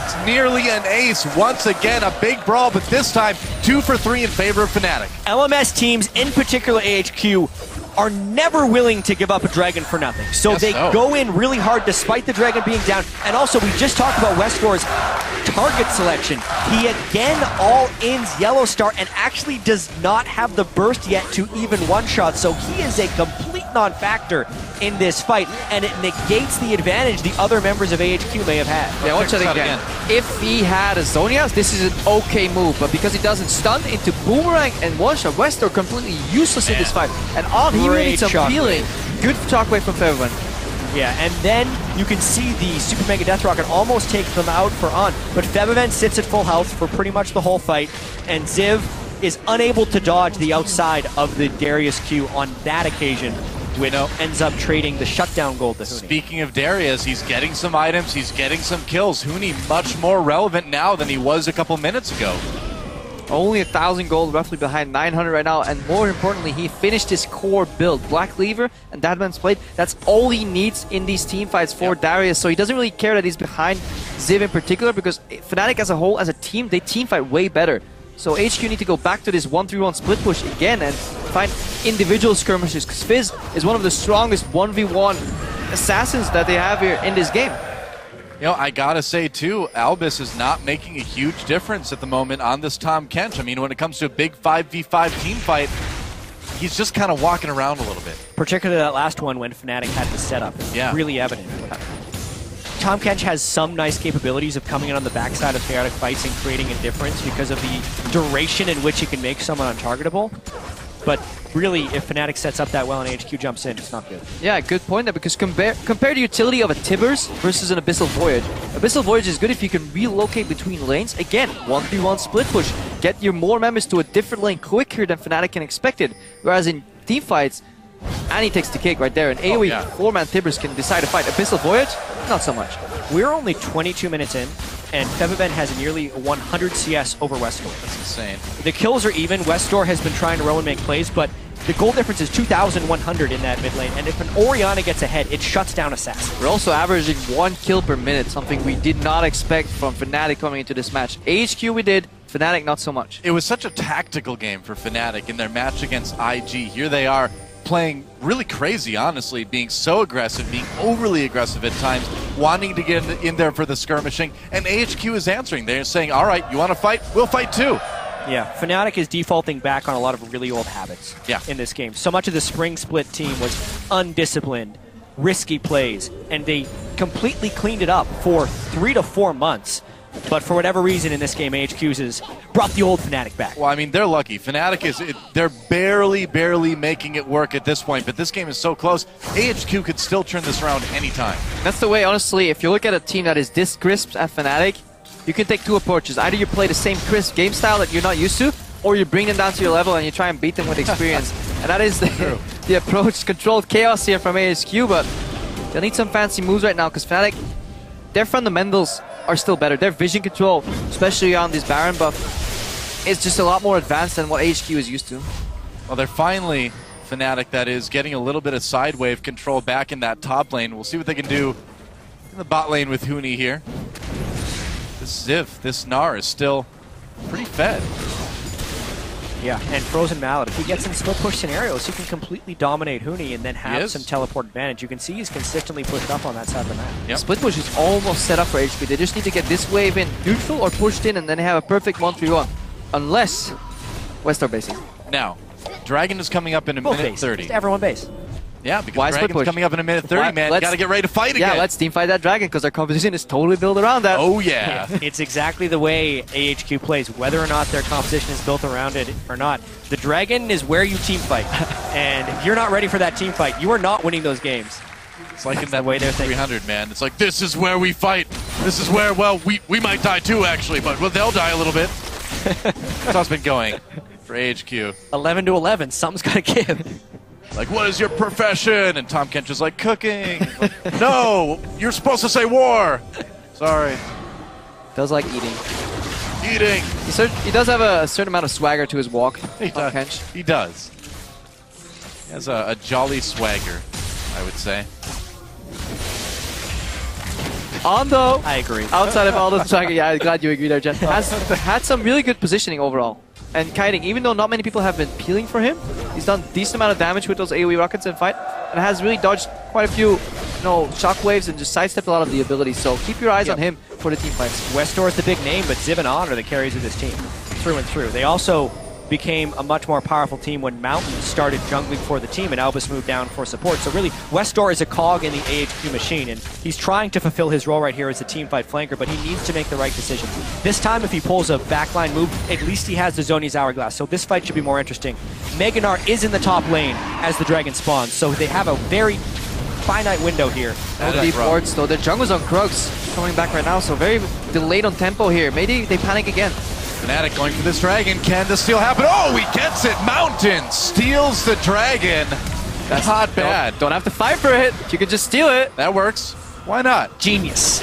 It's nearly an ace once again, a big brawl, but this time 2 for 3 in favor of Fnatic. LMS teams, in particular AHQ, are never willing to give up a dragon for nothing. So they go in really hard despite the dragon being down. And also, we just talked about Westar's target selection. He again all-ins Yellowstar and actually does not have the burst yet to even one-shot. So he is a complete non-factor in this fight, and it negates the advantage the other members of AHQ may have had. Yeah, watch that again. If he had a Zonias, this is an okay move, but because he doesn't stun into Boomerang and one-shot, Westar completely useless in this fight. And on he really needs some healing. Good shockwave from Febiven. Yeah, and then you can see the Super Mega Death Rocket almost take them out for On, but Febiven sits at full health for pretty much the whole fight, and Ziv is unable to dodge the outside of the Darius Q on that occasion, which ends up trading the shutdown gold to Huni. Speaking of Darius, he's getting some items, he's getting some kills. Huni much more relevant now than he was a couple minutes ago. Only 1,000 gold, roughly behind 900 right now, and more importantly, he finished his core build. Black Lever and Deadman's Blade, that's all he needs in these team fights for Darius, so he doesn't really care that he's behind Ziv in particular, because Fnatic as a whole, as a team, they team fight way better. So HQ need to go back to this 1-3-1 split push again and find individual skirmishes, because Fizz is one of the strongest 1v1 assassins that they have here in this game. You know, I gotta say too, Albus is not making a huge difference at the moment on this Tom Kench. I mean, when it comes to a big 5v5 team fight, he's just kind of walking around a little bit. Particularly that last one when Fnatic had the setup. Yeah. Really evident. Tom Kench has some nice capabilities of coming in on the backside of chaotic fights and creating a difference because of the duration in which he can make someone untargetable. But really, if Fnatic sets up that well and AHQ jumps in, it's not good. Yeah, good point there, because compare the utility of a Tibbers versus an Abyssal Voyage. Abyssal Voyage is good if you can relocate between lanes. Again, 1v1 split push. Get your more members to a different lane quicker than Fnatic can expect it. Whereas in team fights, Annie takes the cake right there. An AoE 4-man Tibbers can decide to fight. Abyssal Voyage, not so much. We're only 22 minutes in, and Febiven has nearly 100 CS over Westor. That's insane. The kills are even. Westor has been trying to roam and make plays, but the goal difference is 2,100 in that mid lane, and if an Orianna gets ahead, it shuts down Assassin. We're also averaging 1 kill per minute, something we did not expect from Fnatic coming into this match. AHQ we did, Fnatic not so much. It was such a tactical game for Fnatic in their match against IG. Here they are playing really crazy, honestly, being so aggressive, being overly aggressive at times, wanting to get in there for the skirmishing, and AHQ is answering. They're saying, all right, you want to fight? We'll fight too. Yeah, Fnatic is defaulting back on a lot of really old habits in this game. So much of the spring split team was undisciplined, risky plays, and they completely cleaned it up for 3 to 4 months. But for whatever reason in this game, AHQ's has brought the old Fnatic back. Well, I mean, they're lucky. Fnatic they're barely making it work at this point, but this game is so close. AHQ could still turn this around anytime. That's the way, honestly, if you look at a team that is this crisp at Fnatic, you can take two approaches. Either you play the same crisp game style that you're not used to, or you bring them down to your level and you try and beat them with experience. And that is the approach. Controlled chaos here from AHQ, but they'll need some fancy moves right now because Fnatic, their fundamentals are still better. Their vision control, especially on this Baron buff, is just a lot more advanced than what AHQ is used to. Well, they're finally, Fnatic that is, getting a little bit of side wave control back in that top lane. We'll see what they can do in the bot lane with Huni here. This Ziv, this Gnar is still pretty fed. Yeah, and Frozen Mallet, if he gets in split push scenarios, he can completely dominate Huni and then have some teleport advantage. You can see he's consistently pushed up on that side of the map. Yep. Split push is almost set up for HP. They just need to get this wave in neutral or pushed in, and then they have a perfect 1-3-1. Unless Westar basing. Now, Dragon is coming up in a minute 30. Just everyone base. Yeah, because Dragon's coming up in a minute 30, man. You gotta get ready to fight again. Yeah, let's team fight that Dragon because our composition is totally built around that. Oh, yeah. It's exactly the way AHQ plays, whether or not their composition is built around it or not. The Dragon is where you team fight. And if you're not ready for that team fight, you are not winning those games. It's like in that way they're 300, man. It's like, this is where we fight. This is where, well, we might die too, actually, but they'll die a little bit. That's how it's been going for AHQ. 11 to 11, something's got to give. Like, what is your profession? And Tom Kench is like, cooking. Like, no, you're supposed to say war. Sorry. Does like eating. Eating. He does have a certain amount of swagger to his walk. He does. Kench. He does. He has a jolly swagger, I would say. Ando, I agree. Outside of all the swagger, yeah, I'm glad you agree there, Jen. Has had some really good positioning overall. And kiting, even though not many people have been peeling for him, he's done a decent amount of damage with those AoE rockets in fight, and has really dodged quite a few, shockwaves and just sidestepped a lot of the abilities. So keep your eyes on him for the team fights. Westor is the big name, but Ziv and On are the carries of this team, through and through. They also became a much more powerful team when Mountain started jungling for the team and Albus moved down for support. So really, Westor is a cog in the AHQ machine, and he's trying to fulfill his role right here as a team fight flanker, but he needs to make the right decision. This time, if he pulls a backline move, at least he has the Zoni's Hourglass, so this fight should be more interesting. Mega Gnar is in the top lane as the Dragon spawns, so they have a very finite window here. Deep wards, though. The jungle's on Krugs coming back right now, so very delayed on tempo here. Maybe they panic again. Fnatic going for this Dragon. Can this steal happen? Oh, he gets it! Mountain steals the Dragon. That's not bad. Don't have to fight for it. You can just steal it. That works. Why not? Genius.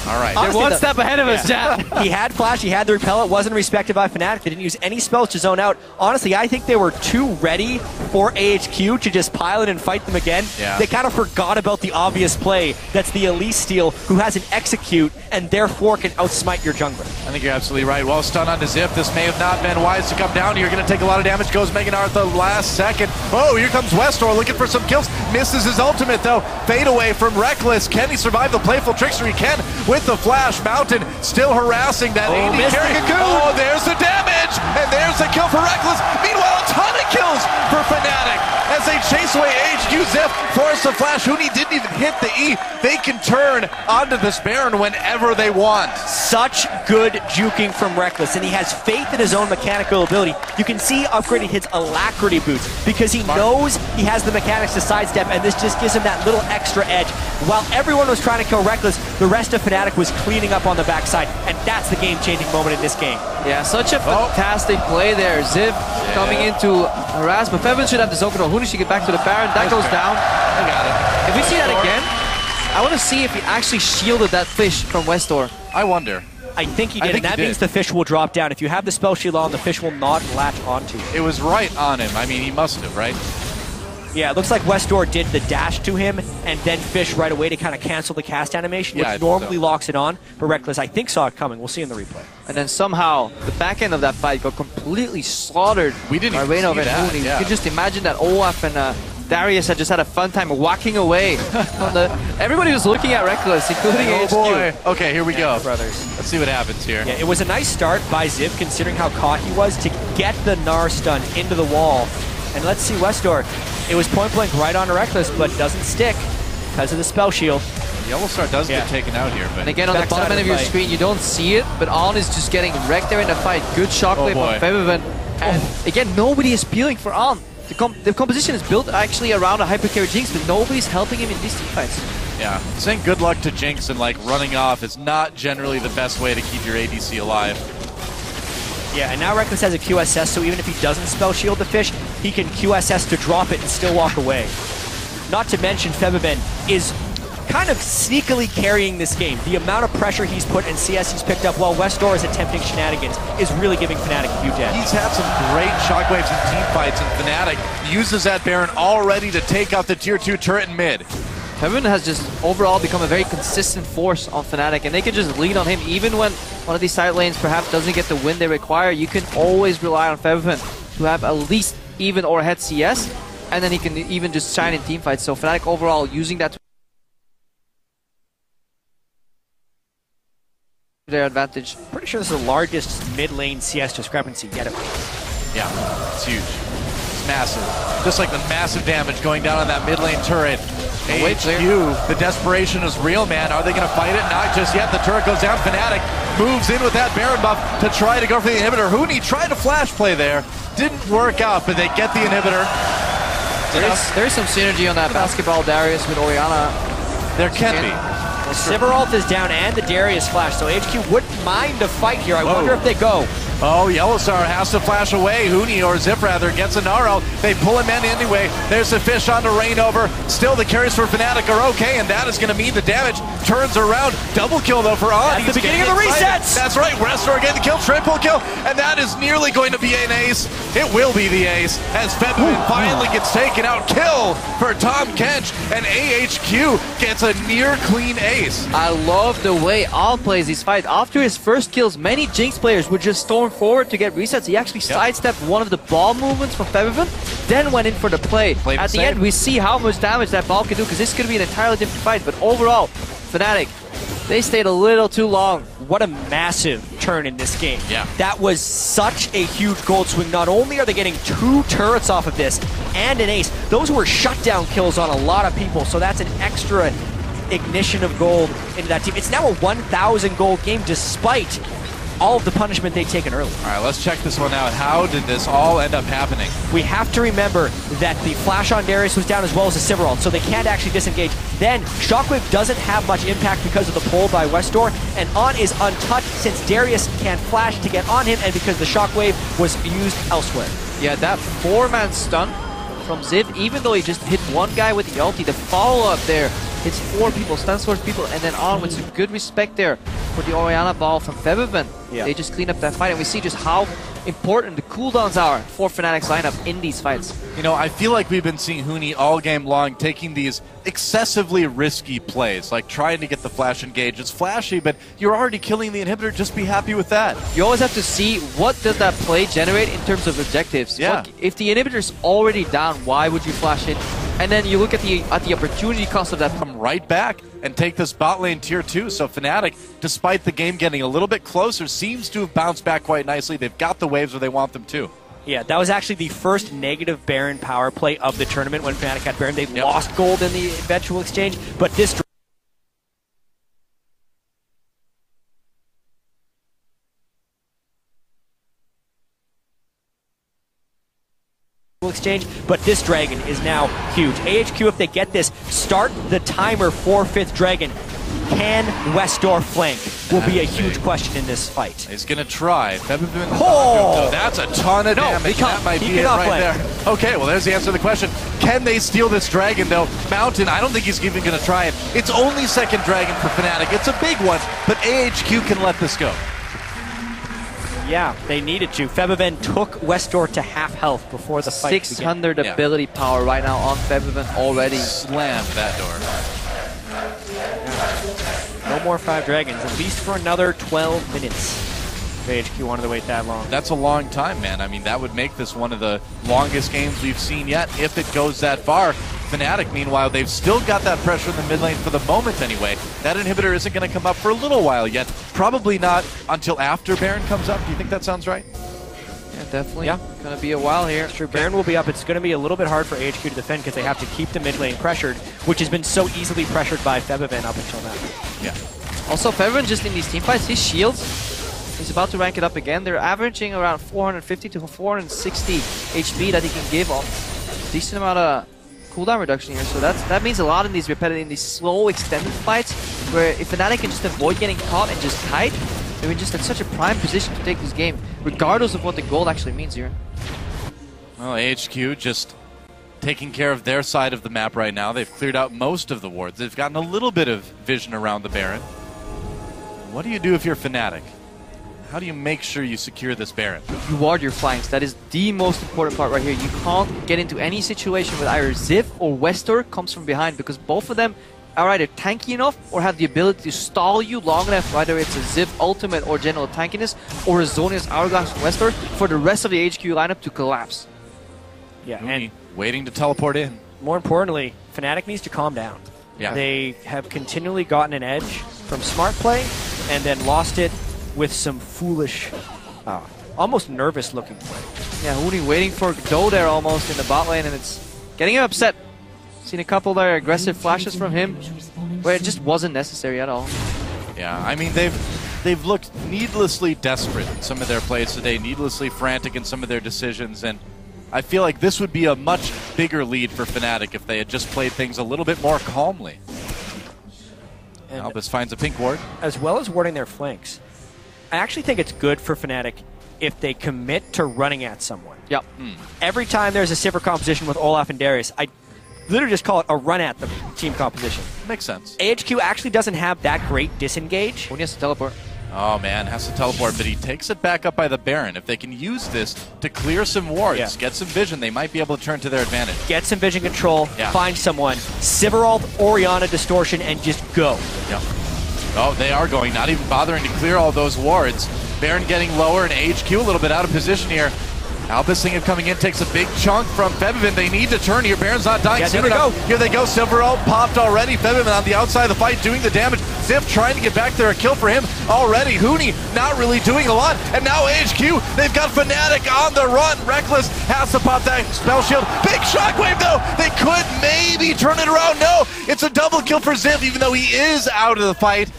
All right. They're one step ahead of us, Jack. He had flash, he had the repel, it wasn't respected by Fnatic. They didn't use any spells to zone out. Honestly, I think they were too ready for AHQ to just pile in and fight them again. Yeah. They kind of forgot about the obvious play. That's the Elise steal who has an execute and therefore can outsmite your jungler. I think you're absolutely right. Well, stun onto Ziv. This may have not been wise to come down here. You're going to take a lot of damage. Goes Mega Gnar at the last second. Oh, here comes Westor looking for some kills. Misses his ultimate, though. Fade away from Reckless. Can he survive the playful trickster? He can with the flash. Mountain still harassing that AD carry. Oh, there's the damage, and there's the kill for Reckless. Meanwhile, a ton of kills for Fnatic as they chase away AHQ. Ziv forced the flash. Huni didn't even hit the E. They can turn onto this Baron whenever they want. Such good juking from Reckless, and he has faith in his own mechanical ability. You can see upgrading hits alacrity boots because he knows he has the mechanics to sidestep, and this just gives him that little extra edge. While everyone was trying to kill Reckless, the rest of Fnatic was cleaning up on the backside, and that's the game-changing moment in this game. Yeah, such a fantastic play there. Ziv coming into harass, but Feven should have the zone control. Huni should get back to the Baron. That goes down. I got it. If we see that again, I want to see if he actually shielded that fish from Westdoor. I wonder. I think he did, and that means the fish will drop down. If you have the spell shield on, the fish will not latch onto you. It was right on him. I mean, he must have, right? Yeah, it looks like Westdoor did the dash to him and then fish right away to kind of cancel the cast animation, which normally locks it on. But Reckless, I think, saw it coming. We'll see in the replay. And then somehow, the back end of that fight got completely slaughtered. We didn't by even Reynov see and that. Huni. Yeah. You can just imagine that Olaf and Darius had just had a fun time whacking away. Everybody was looking at Reckless, including AHQ. Boy. Okay, here we go. Brothers. Let's see what happens here. Yeah, it was a nice start by Ziv, considering how caught he was, to get the Gnar stun into the wall. And let's see, Westdoor. It was point blank right on Reckless, but doesn't stick because of the spell shield. Yellow Star does get taken out here, but And again, on the bottom end of your screen, you don't see it, but On is just getting wrecked there in the fight. Good shockwave from Feven. And again, nobody is peeling for On. The composition is built actually around a hypercarry Jinx, but nobody's helping him in these teamfights. yeah, saying good luck to Jinx and like running off is not generally the best way to keep your ADC alive. Yeah, and now Reckless has a QSS, so even if he doesn't spell shield the fish, he can QSS to drop it and still walk away. Not to mention, Febiben is kind of sneakily carrying this game. The amount of pressure he's put and CS he's picked up while Westdoor is attempting shenanigans is really giving Fnatic a huge edge. He's had some great shockwaves in team fights, and Fnatic uses that Baron already to take out the tier 2 turret in mid. Feven has just overall become a very consistent force on Fnatic, and they can just lean on him even when one of these side lanes perhaps doesn't get the win they require. You can always rely on Feven to have at least even or ahead CS, and then he can even just shine in teamfights. So Fnatic overall using that to their advantage. Pretty sure this is the largest mid lane CS discrepancy yet. Yeah, it's huge. It's massive. Just like the massive damage going down on that mid lane turret. AHQ, the desperation is real, man. Are they going to fight it? Not just yet. The turret goes down. Fnatic moves in with that Baron buff to try to go for the inhibitor. Huni tried to flash play there. Didn't work out, but they get the inhibitor. There is some synergy on that basketball Darius with Orianna. There can be. Well, Sivaralt is down and the Darius flash, so HQ wouldn't mind a fight here. I wonder if they go. Oh, Yellowstar has to flash away. Huni, or Zip rather, gets a Naro. They pull him in anyway. There's the fish on the Rainover. Still, the carries for Fnatic are okay, and that is going to mean the damage turns around. Double kill, though, for On. That's the beginning of the resets. That's right. Westdoor getting the kill, triple kill, and that is nearly going to be an ace. It will be the ace as Febiven finally gets taken out. Kill for Tom Kench, and AHQ gets a near clean ace. I love the way On plays these fights. After his first kills, many Jinx players would just storm forward to get resets. He actually sidestepped one of the ball movements from Febiven, then went in for the play. At the end, we see how much damage that ball can do, because this could be an entirely different fight. But overall, Fnatic, they stayed a little too long. What a massive turn in this game. Yeah. That was such a huge gold swing. Not only are they getting 2 turrets off of this and an ace, those were shutdown kills on a lot of people, so that's an extra ignition of gold into that team. It's now a 1,000 gold game despite all of the punishment they'd taken earlier. All right, let's check this one out. How did this all end up happening? We have to remember that the flash on Darius was down as well as the Sivaralt, so they can't actually disengage. Then, Shockwave doesn't have much impact because of the pull by Westdoor, and On is untouched since Darius can't flash to get on him, and because the Shockwave was used elsewhere. Yeah, that 4-man stun from Ziv, even though he just hit one guy with the ulti, the follow-up there hits 4 people, stuns 4 people, and then On with some good respect there for the Orianna ball from Febiven. Yeah. They just clean up that fight, and we see just how important the cooldowns are for Fnatic's lineup in these fights. You know, I feel like we've been seeing Huni all game long taking these excessively risky plays, like trying to get the flash engaged. It's flashy, but you're already killing the inhibitor. Just be happy with that. You always have to see what does that play generate in terms of objectives. Yeah. If the inhibitor's already down, why would you flash it? And then you look at the opportunity cost of that. Come right back. and take this bot lane tier 2. So Fnatic, despite the game getting a little bit closer, seems to have bounced back quite nicely. They've got the waves where they want them to. Yeah, that was actually the first negative Baron power play of the tournament when Fnatic had Baron. They lost gold in the eventual exchange, but this dragon is now huge. AHQ, if they get this, start the timer for 5th dragon. Can Westdoor flank? Will be a huge question in this fight. He's going to try. That's a ton of damage. That might be it right there. Okay, well, there's the answer to the question. Can they steal this dragon, though? Mountain, I don't think he's even going to try it. It's only 2nd dragon for Fnatic. It's a big one, but AHQ can let this go. Yeah, they needed to. Febiven took Westdoor to half health before the fight 600 ability power right now on Febiven already. Slammed that door. No more 5 dragons, at least for another 12 minutes. AHQ wanted to wait that long. That's a long time, man. I mean, that would make this one of the longest games we've seen yet, if it goes that far. Fnatic, meanwhile, they've still got that pressure in the mid lane for the moment anyway. That inhibitor isn't going to come up for a little while yet. Probably not until after Baron comes up. Do you think that sounds right? Yeah, definitely. Yeah. Going to be a while here. It's true. Baron will be up. It's going to be a little bit hard for AHQ to defend because they have to keep the mid lane pressured, which has been so easily pressured by Febiven up until now. Yeah. Also, Febiven just in these team fights, his shields, he's about to rank it up again. They're averaging around 450 to 460 HP that he can give on. Decent amount of cooldown reduction here, so that means a lot in these repetitive, in these slow, extended fights, where if Fnatic can just avoid getting caught and just kite, they're just in such a prime position to take this game, regardless of what the gold actually means here. Well, AHQ just taking care of their side of the map right now. They've cleared out most of the wards. They've gotten a little bit of vision around the Baron. What do you do if you're Fnatic? How do you make sure you secure this Baron? You ward your flanks. That is the most important part right here. You can't get into any situation where either Ziv or Westdoor comes from behind, because both of them are either tanky enough or have the ability to stall you long enough, whether it's a Ziv ultimate or general tankiness, or a Zonia's Hourglass from Westdoor, for the rest of the HQ lineup to collapse. Yeah, and waiting to teleport in. More importantly, Fnatic needs to calm down. Yeah. They have continually gotten an edge from smart play and then lost it with some foolish, almost nervous looking play. Yeah, Huni waiting for Godot there almost in the bot lane, and it's getting him upset. Seen a couple there aggressive flashes from him where it just wasn't necessary at all. Yeah, I mean, they've looked needlessly desperate in some of their plays today, needlessly frantic in some of their decisions, and I feel like this would be a much bigger lead for Fnatic if they had just played things a little bit more calmly. And Albus finds a pink ward. As well as warding their flanks, I actually think it's good for Fnatic if they commit to running at someone. Yep. Every time there's a Sivir composition with Olaf and Darius, I literally just call it a run at the team composition. Makes sense. AHQ actually doesn't have that great disengage. When he has to teleport. Oh man, has to teleport, but he takes it back up by the Baron. If they can use this to clear some wards, get some vision, they might be able to turn to their advantage. Get some vision control, find someone, Sivir ult, Orianna distortion, and just go. Yep. Oh, they are going, not even bothering to clear all those wards. Baron getting lower and AHQ a little bit out of position here. Albus Singh coming in, takes a big chunk from Febiven. They need to turn here. Baron's not dying soon enough. Here they go. Silver ult popped already. Febiven on the outside of the fight doing the damage. Ziv trying to get back there. A kill for him already. Huni not really doing a lot. And now AHQ, they've got Fnatic on the run. Reckless has to pop that spell shield. Big shockwave though. They could maybe turn it around. No, it's a double kill for Ziv even though he is out of the fight.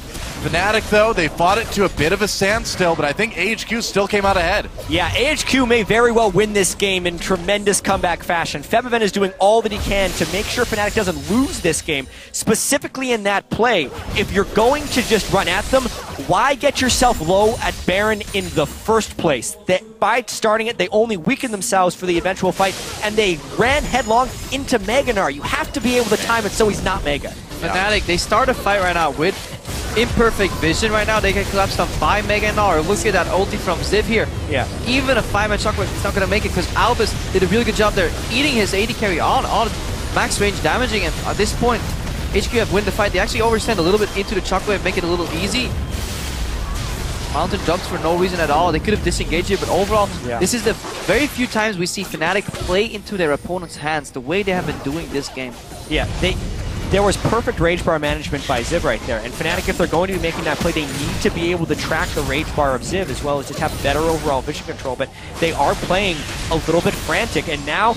Fnatic, though, they fought it to a bit of a standstill, but I think AHQ still came out ahead. Yeah, AHQ may very well win this game in tremendous comeback fashion. Febiven is doing all that he can to make sure Fnatic doesn't lose this game. Specifically in that play, if you're going to just run at them, why get yourself low at Baron in the first place? By starting it, they only weakened themselves for the eventual fight, and they ran headlong into Mega Gnar. You have to be able to time it so he's not Mega. Fnatic, they start a fight right now with imperfect vision right now. They get collapsed on by Mega Gnar. Look at that ulti from Ziv here. Yeah. Even a 5-man shockwave is not going to make it because Albus did a really good job there eating his AD carry on max range damaging, and at this point HQ have win the fight. They actually overstand a little bit into the shockwave, make it a little easy. Mountain jumps for no reason at all. They could have disengaged it, but overall, this is the very few times we see Fnatic play into their opponent's hands the way they have been doing this game. Yeah, there was perfect rage bar management by Ziv right there. And Fnatic, if they're going to be making that play, they need to be able to track the rage bar of Ziv as well as just have better overall vision control. But they are playing a little bit frantic, and now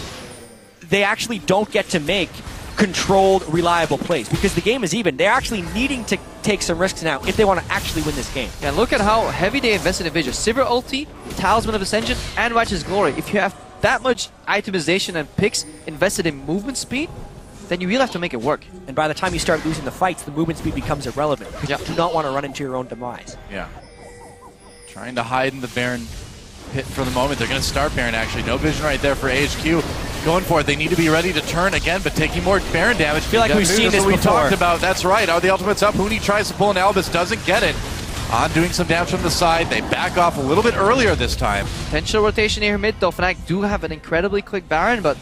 they actually don't get to make controlled, reliable plays because the game is even. They're actually needing to take some risks now if they want to actually win this game. Yeah, look at how heavy they invested in vision. Sivir ulti, Talisman of Ascension, and Righteous Glory. If you have that much itemization and picks invested in movement speed, then you really have to make it work. And by the time you start losing the fights, the movement speed becomes irrelevant because you do not want to run into your own demise. Yeah. Trying to hide in the Baron pit for the moment. They're going to start Baron, actually. No vision right there for AHQ. Going for it. They need to be ready to turn again, but taking more Baron damage. I feel like we've seen this we before. Talked about. That's right. Oh, the ultimate's up. Huni tries to pull an Albus, doesn't get it. On doing some damage from the side. They back off a little bit earlier this time. Potential rotation here mid, though. Fnatic do have an incredibly quick Baron, but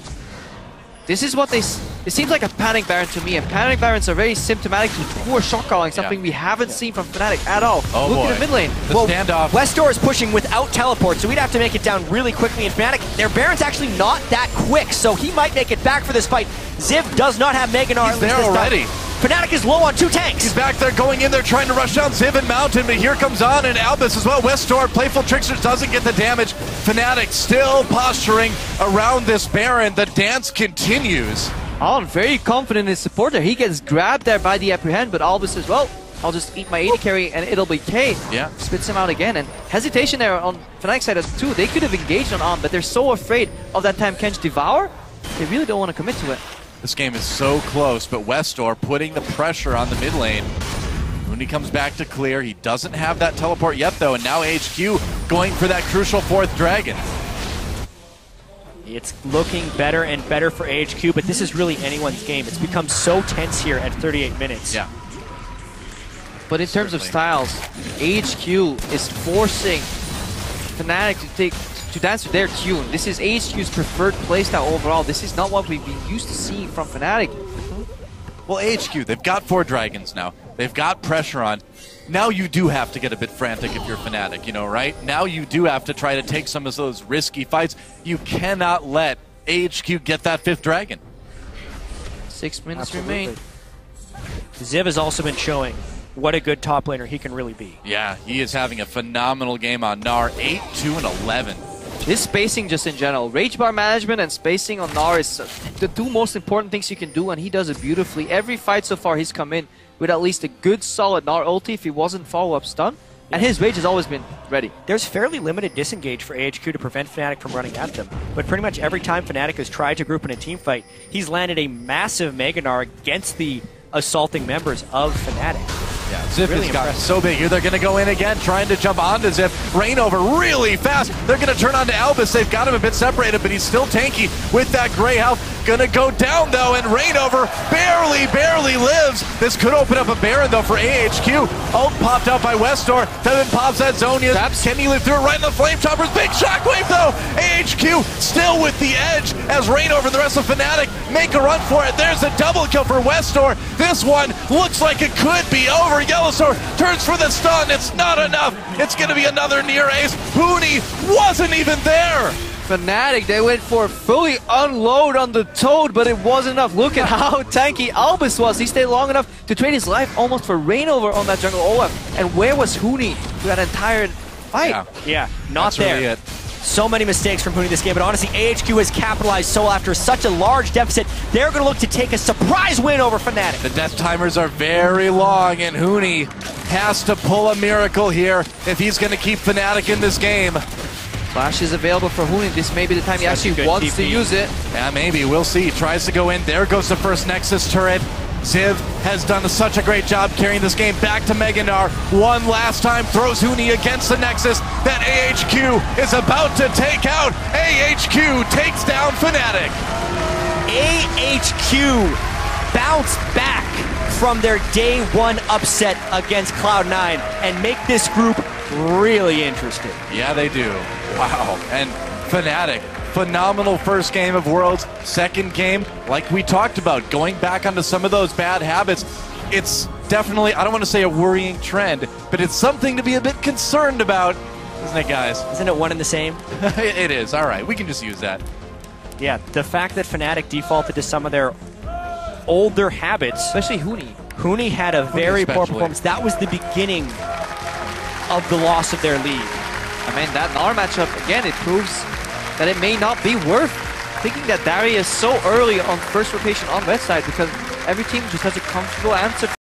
this is what they... It seems like a panic Baron to me, and panic Barons are very symptomatic to poor shot calling, something we haven't seen from Fnatic at all. Oh, look boy. at the mid lane. The standoff. Westdoor is pushing without teleport, so we'd have to make it down really quickly. And Fnatic, their Baron's actually not that quick, so he might make it back for this fight. Ziv does not have Mega Gnar. He's there already. Fnatic is low on 2 tanks. He's back there going in there trying to rush down Ziv and Mountain, but here comes On and Albus as well. Westdoor, Playful Tricksters doesn't get the damage. Fnatic still posturing around this Baron. The dance continues. On very confident in his support there. He gets grabbed there by the Apprehend, but Albus says, well, I'll just eat my 80 carry and it'll be K. Yeah. Spits him out again. And hesitation there on Fnatic's side too. They could have engaged on, but they're so afraid of that time Kench Devour, they really don't want to commit to it. This game is so close, but Westdoor putting the pressure on the mid lane. When he comes back to clear, he doesn't have that teleport yet though, and now AHQ going for that crucial 4th dragon. It's looking better and better for AHQ, but this is really anyone's game. It's become so tense here at 38 minutes. Yeah. But in terms of styles, AHQ is forcing Fnatic to dance to their tune. This is AHQ's preferred playstyle overall. This is not what we've been used to seeing from Fnatic. Well, AHQ, they've got 4 dragons now. They've got pressure on. Now you do have to get a bit frantic if you're Fnatic, you know, right? Now you do have to try to take some of those risky fights. You cannot let AHQ get that 5th dragon. 6 minutes remain. Ziv has also been showing what a good top laner he can really be. Yeah, he is having a phenomenal game on Gnar. 8, 2, and 11. This spacing just in general. Rage bar management and spacing on Gnar is the 2 most important things you can do, and he does it beautifully. Every fight so far he's come in with at least a good solid Gnar ulti if he wasn't follow-up stun. And his rage has always been ready. There's fairly limited disengage for AHQ to prevent Fnatic from running at them. But pretty much every time Fnatic has tried to group in a team fight, he's landed a massive Mega Gnar against the assaulting members of Fnatic. Yeah, Ziv Really has gotten impressive. so big here. They're going to go in again, trying to jump onto Ziv. Rainover really fast. They're going to turn onto Albus. They've got him a bit separated, but he's still tanky with that gray health. Going to go down, though, and Rainover barely lives. This could open up a Baron, though, for AHQ. Ult popped out by Westdoor. Then pops at Zonia's. Can he live through it right in the Flame Choppers? Big shockwave, though. AHQ still with the edge as Rainover and the rest of Fnatic make a run for it. There's a double kill for Westdoor. This one looks like it could be over. Yellowsword turns for the stun. It's not enough. It's going to be another near ace. Huni wasn't even there. Fnatic, they went for fully unload on the Toad, but it wasn't enough. Look at how tanky Albus was. He stayed long enough to trade his life almost for Rainover on that jungle OF. And where was Huni through that entire fight? Yeah, not That's there. really it. So many mistakes from Huni this game, but honestly, AHQ has capitalized so after such a large deficit. They're going to look to take a surprise win over Fnatic. The death timers are very long, and Huni has to pull a miracle here if he's going to keep Fnatic in this game. Flash is available for Huni. This may be the time he actually wants to use it. Yeah, maybe. We'll see. He tries to go in. There goes the first Nexus turret. Ziv has done such a great job carrying this game back to Mega Gnar. One last time, throws Huni against the Nexus that AHQ is about to take out. AHQ takes down Fnatic. AHQ bounced back from their day 1 upset against Cloud9 and make this group really interesting. Yeah, they do. Wow. And Fnatic, phenomenal first game of Worlds. Second game, like we talked about, going back onto some of those bad habits. It's definitely, I don't want to say a worrying trend, but it's something to be a bit concerned about, isn't it, guys? Isn't it one and the same? It is. All right, we can just use that. Yeah, the fact that Fnatic defaulted to some of their older habits. Especially Huni. Huni had a very poor especially. performance. That was the beginning of the loss of their lead. I mean, that Gnar matchup, again, it proves that it may not be worth thinking that Darius so early on first rotation on red side, because every team just has a comfortable answer